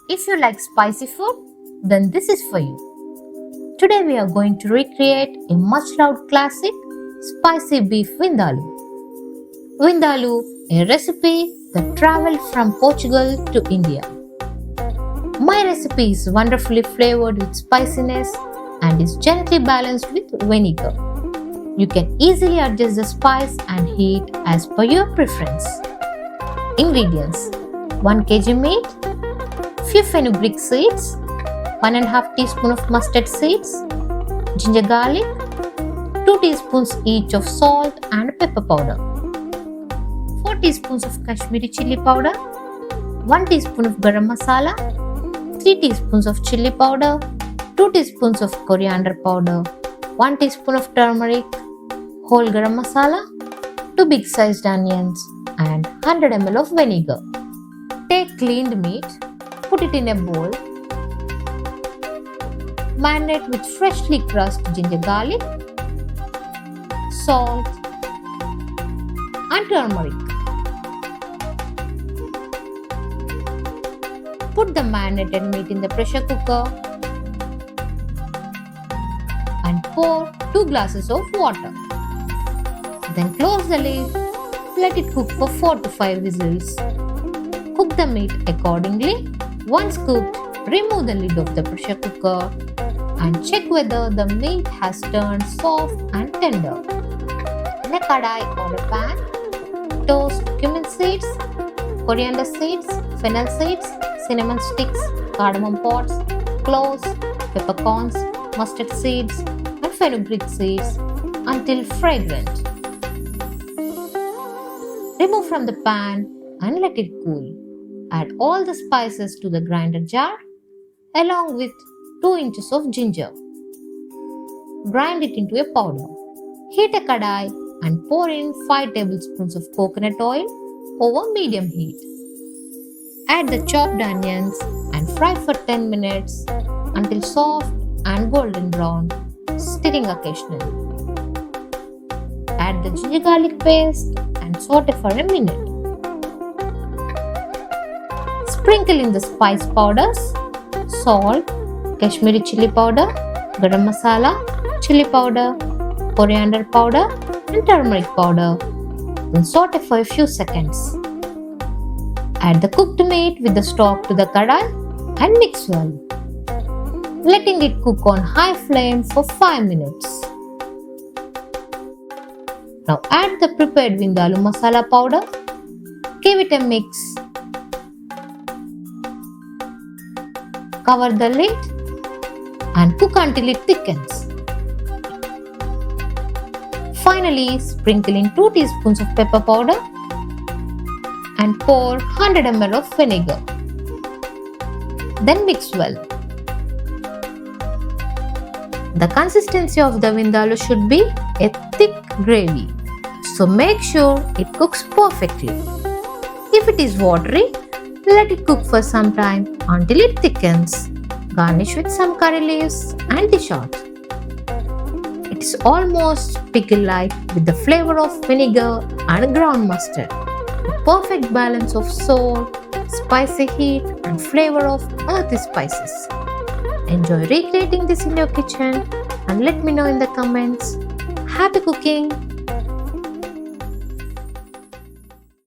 If you like spicy food, then this is for you. Today we are going to recreate a much loved classic, spicy beef vindaloo. Vindaloo, a recipe that traveled from Portugal to India. My recipe is wonderfully flavored with spiciness and is gently balanced with vinegar. You can easily adjust the spice and heat as per your preference. Ingredients: 1 kg meat, few fenugreek seeds, 1.5 teaspoon of mustard seeds, ginger garlic, 2 teaspoons each of salt and pepper powder, 4 teaspoons of Kashmiri chili powder, 1 teaspoon of garam masala, 3 teaspoons of chili powder, 2 teaspoons of coriander powder, 1 teaspoon of turmeric, whole garam masala, 2 big sized onions and 100 ml of vinegar. Take cleaned meat, put it in a bowl, marinate with freshly crushed ginger garlic, salt and turmeric. Put the marinated meat in the pressure cooker and pour 2 glasses of water. Then close the lid, let it cook for 4 to 5 whistles. Cook the meat accordingly. Once cooked, remove the lid of the pressure cooker and check whether the meat has turned soft and tender. In a kadai or a pan, toast cumin seeds, coriander seeds, fennel seeds, cinnamon sticks, cardamom pods, cloves, peppercorns, mustard seeds and fenugreek seeds until fragrant. Remove from the pan and let it cool. Add all the spices to the grinder jar along with 2 inches of ginger. Grind it into a powder. Heat a kadai and pour in 5 tablespoons of coconut oil over medium heat. Add the chopped onions and fry for 10 minutes until soft and golden brown, stirring occasionally. Add the ginger garlic paste and saute for a minute. Sprinkle in the spice powders, salt, Kashmiri chili powder, garam masala, chili powder, coriander powder and turmeric powder. Then saute for a few seconds. Add the cooked meat with the stock to the kadai and mix well, letting it cook on high flame for 5 minutes. Now add the prepared vindaloo masala powder, give it a mix, cover the lid and cook until it thickens. Finally, sprinkle in 2 teaspoons of pepper powder and pour 100 ml of vinegar. Then mix well. The consistency of the vindaloo should be a thick gravy, so make sure it cooks perfectly. If it is watery, let it cook for some time until it thickens. Garnish with some curry leaves and dish out. It is almost pickle-like with the flavor of vinegar and ground mustard. A perfect balance of salt, spicy heat and flavor of earthy spices. Enjoy recreating this in your kitchen and let me know in the comments. Happy cooking!